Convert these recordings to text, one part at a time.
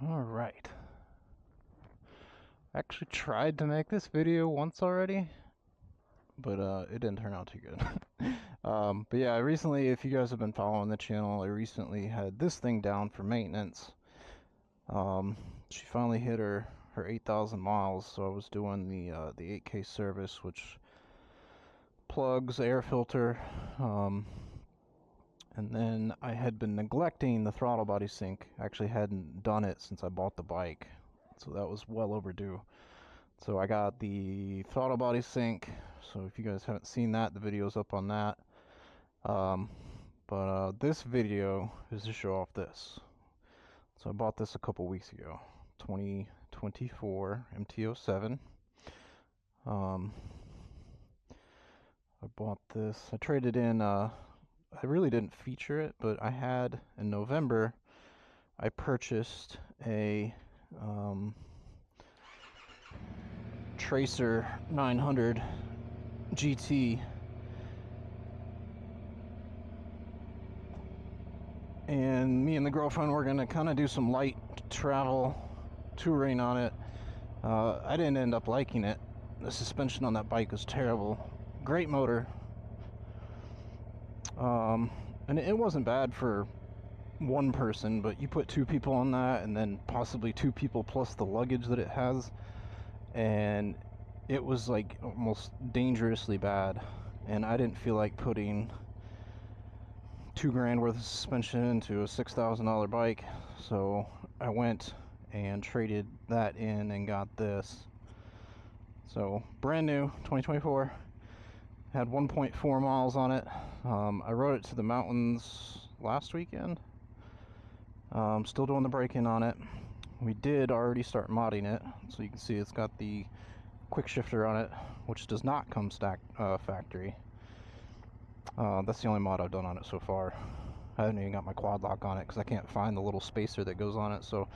Alright. I actually tried to make this video once already, but it didn't turn out too good. But yeah, recently, if you guys have been following the channel, I recently had this thing down for maintenance. She finally hit her 8,000 miles, so I was doing the 8K service, which plugs, air filter, and then I had been neglecting the throttle body sync. I actually hadn't done it since I bought the bike, so that was well overdue. So I got the throttle body sync, so if you guys haven't seen that, the video's up on that. But this video is to show off this. So I bought this a couple weeks ago, 2024 MT-07. I bought this, I traded in, I really didn't feature it, but I had, in November, I purchased a Tracer 900 GT, and me and the girlfriend were gonna kind of do some light travel touring on it. I didn't end up liking it. The suspension on that bike was terrible. Great motor, and it wasn't bad for one person, but you put two people on that, and then possibly two people plus the luggage that it has, and it was like almost dangerously bad. And I didn't feel like putting $2,000 worth of suspension into a $6,000 bike, so I went and traded that in and got this. So brand new, 2024, had 1.4 miles on it. I rode it to the mountains last weekend. Still doing the braking on it. We did already start modding it, so you can see it's got the quick shifter on it, which does not come factory. That's the only mod I've done on it so far. I haven't even got my quad lock on it because I can't find the little spacer that goes on it, so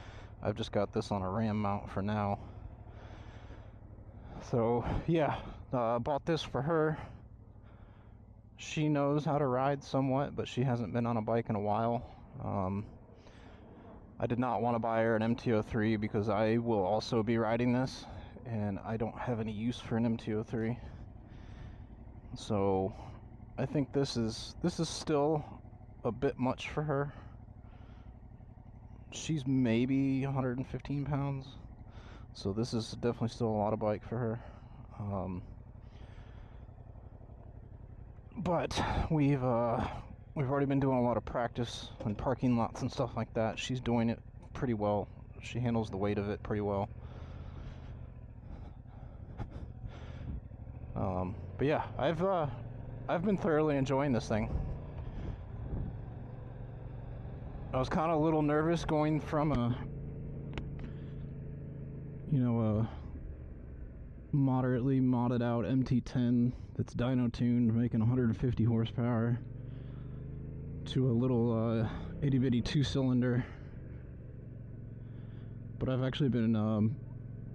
I've just got this on a ram mount for now. So yeah, bought this for her. She knows how to ride somewhat, but she hasn't been on a bike in a while. I did not want to buy her an MT-03 because I will also be riding this, and I don't have any use for an MT-03. So I think this is still a bit much for her. She's maybe 115 pounds, so this is definitely still a lot of bike for her. But we've already been doing a lot of practice in parking lots and stuff like that. She's doing it pretty well. She handles the weight of it pretty well. But yeah, I've been thoroughly enjoying this thing. I was kind of a little nervous going from a moderately modded out MT-10 that's dyno tuned, making 150 horsepower, to a little itty bitty 2-cylinder. But I've actually been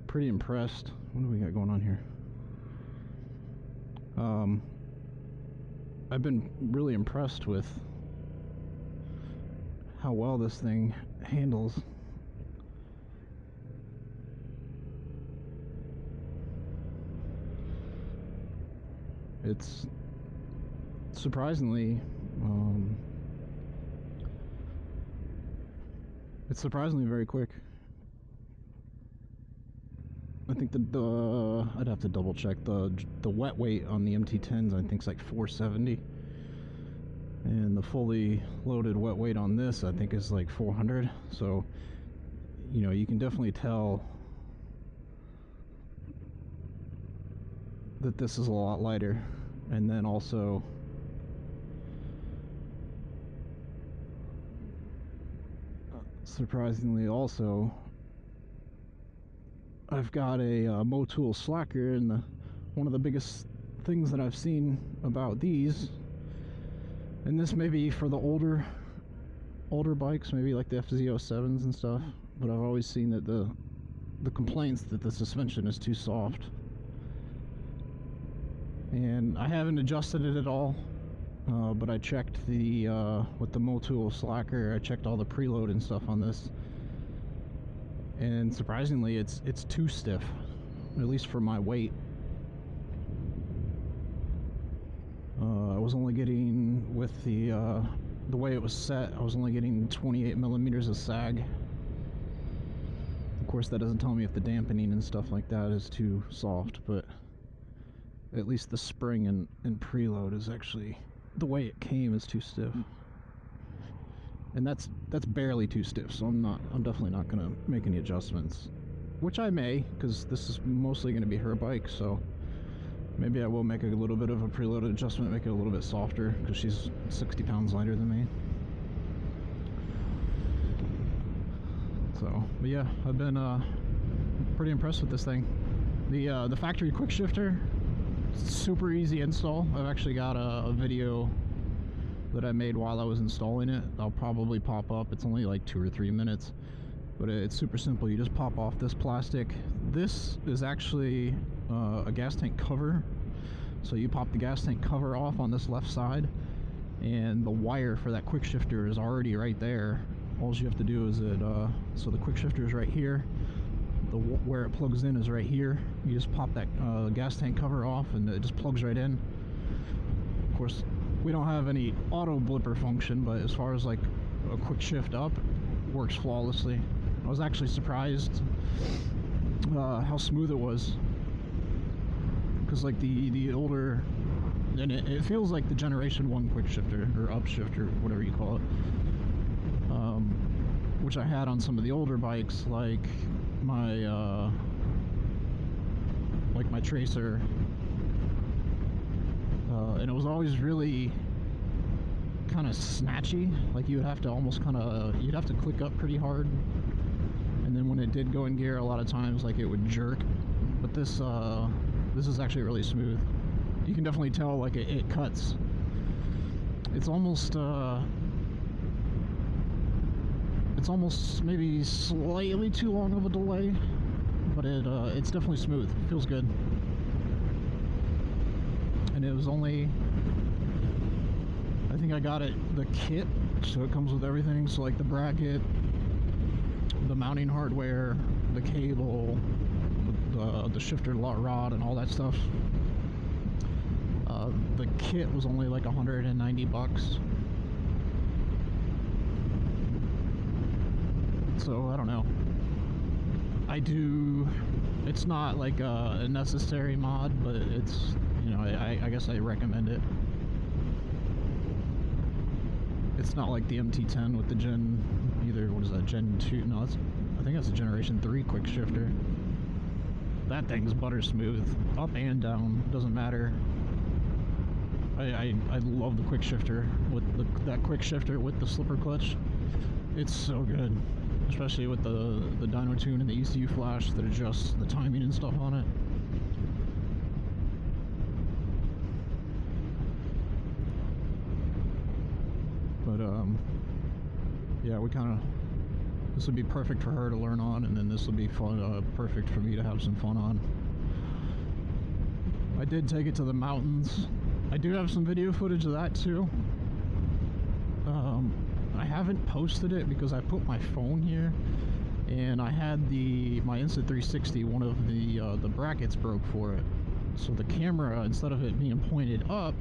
pretty impressed. What do we got going on here? I've been really impressed with how well this thing handles. It's surprisingly very quick. I think I'd have to double check the wet weight on the MT-10s. I think it's like 470, and the fully loaded wet weight on this I think is like 400. So you can definitely tell that this is a lot lighter. And then also surprisingly also, I've got a Motul slacker, and one of the biggest things that I've seen about these, and this may be for the older bikes, maybe like the MT-07s and stuff, but I've always seen that the complaints that the suspension is too soft. And I haven't adjusted it at all, but I checked with the Motul slacker, I checked all the preload and stuff on this, and surprisingly it's too stiff, at least for my weight. I was only getting, with the way it was set, I was only getting 28 millimeters of sag. Of course, that doesn't tell me if the dampening and stuff like that is too soft, but at least the spring and preload is actually, the way it came is too stiff. And that's barely too stiff, so I'm definitely not gonna make any adjustments. Which I may, because this is mostly gonna be her bike, so maybe I will make a little bit of a preload adjustment, make it a little bit softer, because she's 60 pounds lighter than me. So, but yeah, I've been pretty impressed with this thing. The factory quick shifter, super easy install. I've actually got a video that I made while I was installing it. I'll probably pop up. It's only like 2 or 3 minutes, but it's super simple. You just pop off this plastic. This is actually a gas tank cover. So you pop the gas tank cover off on this left side, and the wire for that quick shifter is already right there. All you have to do is so the quick shifter is right here. Where it plugs in is right here. You just pop that gas tank cover off, and it just plugs right in. Of course, we don't have any auto blipper function, but as far as like a quick shift up, it works flawlessly. I was actually surprised how smooth it was, because like the older, and it feels like the Generation 1 quick shifter or up shifter, whatever you call it, which I had on some of the older bikes, like my Tracer, and it was always really kind of snatchy. Like you would have to almost you'd have to click up pretty hard, and then when it did go in gear, a lot of times like it would jerk. But this is actually really smooth. You can definitely tell like it cuts. It's almost maybe slightly too long of a delay, but it's definitely smooth. It feels good. And it was only, I think I got the kit, so it comes with everything. So like the bracket, the mounting hardware, the cable, the shifter rod, and all that stuff. The kit was only like $190. So I don't know. It's not like a necessary mod, but it's, you know, I guess I recommend it. It's not like the MT-10 with the what is that, Gen 2? No, I think that's a Generation 3 quick shifter. That thing's butter smooth, up and down, doesn't matter. I love the quick shifter, with that quick shifter with the slipper clutch. It's so good, especially with the dyno tune and the ECU flash that adjusts the timing and stuff on it. But yeah, this would be perfect for her to learn on, and then this will be fun, perfect for me to have some fun on. I did take it to the mountains. I do have some video footage of that too. I haven't posted it because I put my phone here, and I had my Insta360, one of the brackets broke for it. So the camera, instead of it being pointed up,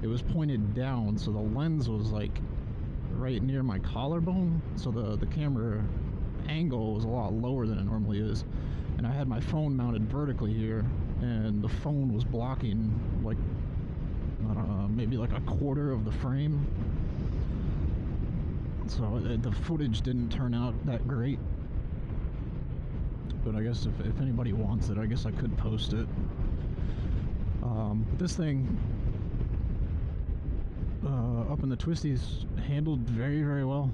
it was pointed down, so the lens was like right near my collarbone, so the camera angle was a lot lower than it normally is. And I had my phone mounted vertically here, and the phone was blocking, like, I don't know, maybe like a quarter of the frame. So the footage didn't turn out that great. But I guess if anybody wants it, I guess I could post it. This thing, up in the twisties, handled very, very well.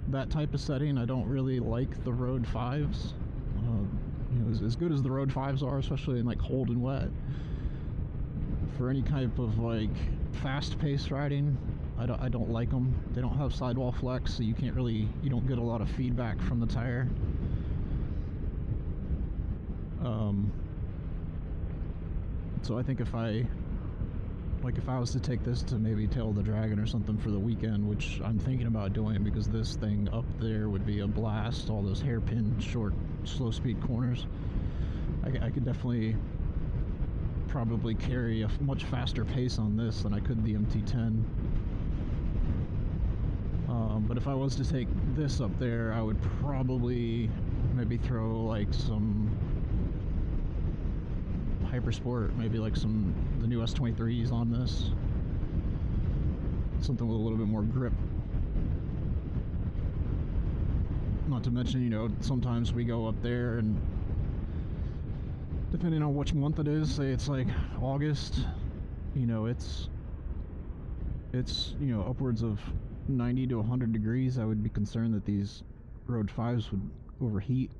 That type of setting, I don't really like the Road 5s. You know, as good as the Road 5s are, especially in like cold and wet, for any type of like fast-paced riding, I don't like them. They don't have sidewall flex, so you don't get a lot of feedback from the tire. So I think if I like if I was to take this to maybe Tail of the Dragon or something for the weekend, which I'm thinking about doing because this thing up there would be a blast, all those hairpin short slow speed corners, I could definitely probably carry a much faster pace on this than I could the MT-10. But if I was to take this up there, I would probably maybe throw like some Hypersport, maybe like the new S23s on this. Something with a little bit more grip. Not to mention, you know, sometimes we go up there and depending on which month it is, say it's like August, you know, it's you know, upwards of 90 to 100 degrees. I would be concerned that these Road 5s would overheat.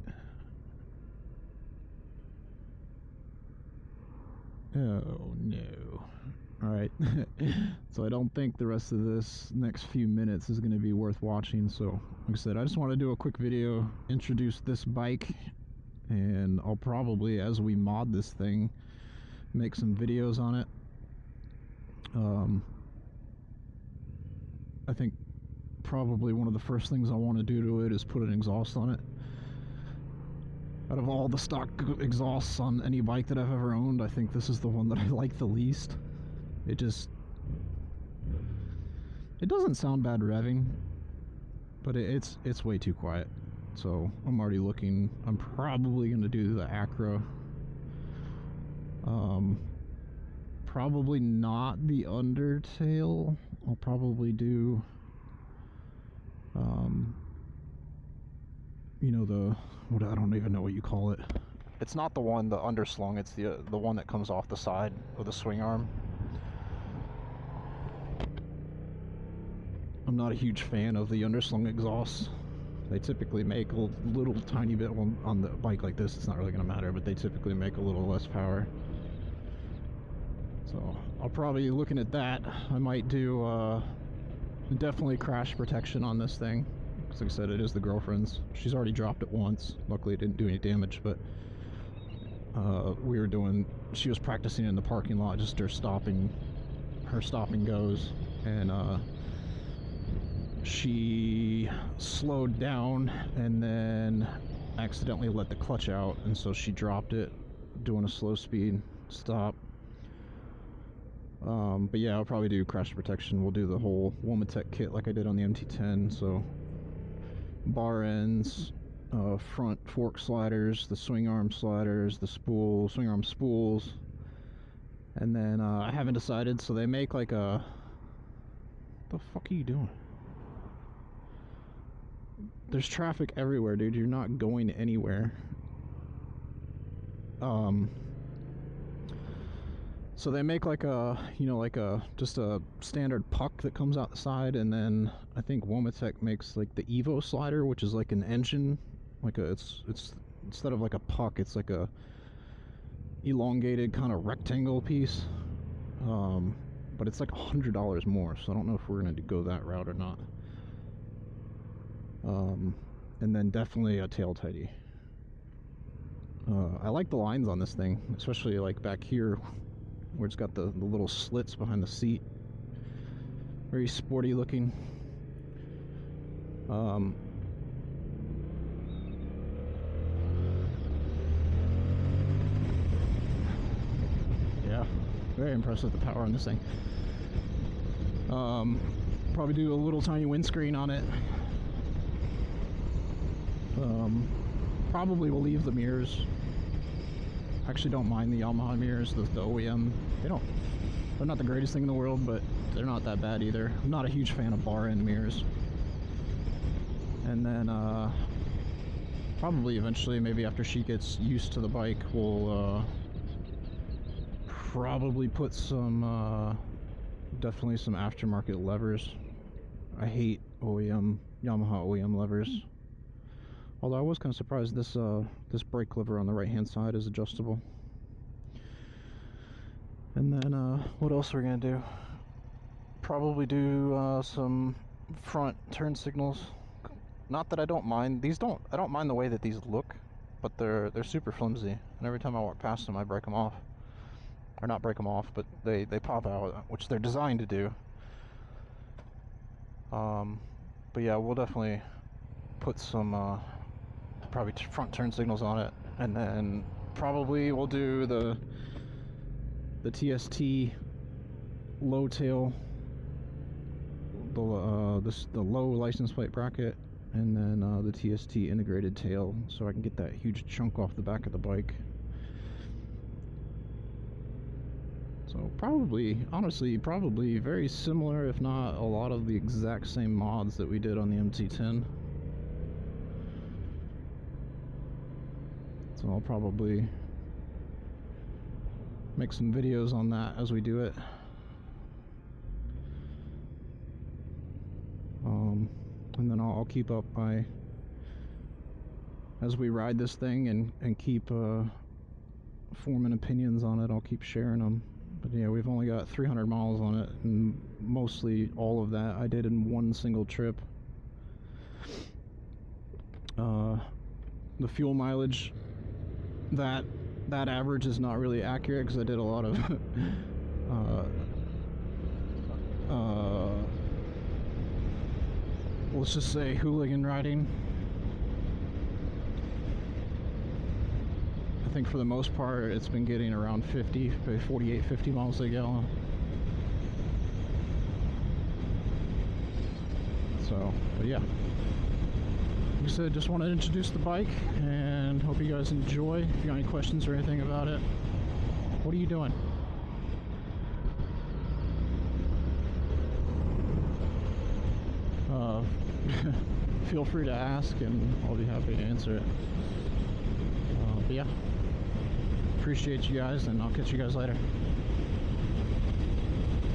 Oh no. Alright, so I don't think the rest of this next few minutes is going to be worth watching, so like I said, I just want to do a quick video, introduce this bike, and I'll probably, as we mod this thing, make some videos on it. I think probably one of the first things I want to do to it is put an exhaust on it. Out of all the stock exhausts on any bike that I've ever owned, I think this is the one that I like the least. It doesn't sound bad revving, but it's way too quiet. So I'm already looking, I'm probably going to do the Acura. Probably not the Undertale. I'll probably do, you know, I don't even know what you call it. It's not the one, the underslung, it's the one that comes off the side of the swing arm. I'm not a huge fan of the underslung exhausts. They typically make a little tiny bit on the bike like this. It's not really going to matter, but they typically make a little less power. So I'll probably be looking at that. I might do definitely crash protection on this thing. Because like I said, it is the girlfriend's. She's already dropped it once. Luckily it didn't do any damage, but she was practicing in the parking lot, just her stop and goes, and she slowed down and then accidentally let the clutch out, and so she dropped it doing a slow speed stop. But yeah, I'll probably do crash protection. We'll do the whole Womatech kit like I did on the MT-10. So bar ends, front fork sliders, the swing arm sliders, the swing arm spools, and then I haven't decided. So they make like a, what the fuck are you doing? There's traffic everywhere, dude. You're not going anywhere. So they make like a, you know, like just a standard puck that comes out the side, and then I think Womatech makes like the Evo slider, which is like an engine, like it's instead of like a puck, it's like a elongated kind of rectangle piece. But it's like $100 more, so I don't know if we're gonna go that route or not. And then definitely a tail tidy. I like the lines on this thing, especially like back here where it's got the little slits behind the seat. Very sporty looking. Yeah, very impressed with the power on this thing. Probably do a little tiny windscreen on it. Probably will leave the mirrors. Actually don't mind the Yamaha mirrors, the OEM. They're not the greatest thing in the world, but they're not that bad either. I'm not a huge fan of bar end mirrors. And then probably eventually, maybe after she gets used to the bike, we'll probably put some definitely some aftermarket levers. I hate Yamaha OEM levers. Although I was kind of surprised this brake lever on the right hand side is adjustable. And then what else are we gonna do? Probably do some front turn signals. Not that I don't mind these. I don't mind the way that these look, but they're super flimsy, and every time I walk past them I break them off. or not break them off, but they pop out, which they're designed to do. But yeah, we'll definitely put some probably front turn signals on it, and then probably we'll do the TST low tail, the low license plate bracket, and then the TST integrated tail, so I can get that huge chunk off the back of the bike. So probably, honestly, probably very similar, if not a lot of the exact same mods that we did on the MT-10. So I'll probably make some videos on that as we do it. And then I'll keep up as we ride this thing and keep forming opinions on it. I'll keep sharing them. But yeah, we've only got 300 miles on it, and mostly all of that I did in one single trip. The fuel mileage, that average is not really accurate because I did a lot of let's just say hooligan riding. I think for the most part it's been getting around 50, 48, 50 miles a gallon. So, but yeah. Like I said, just wanted to introduce the bike and hope you guys enjoy. If you got any questions or anything about it, what are you doing? Feel free to ask and I'll be happy to answer it. But yeah, appreciate you guys, and I'll catch you guys later.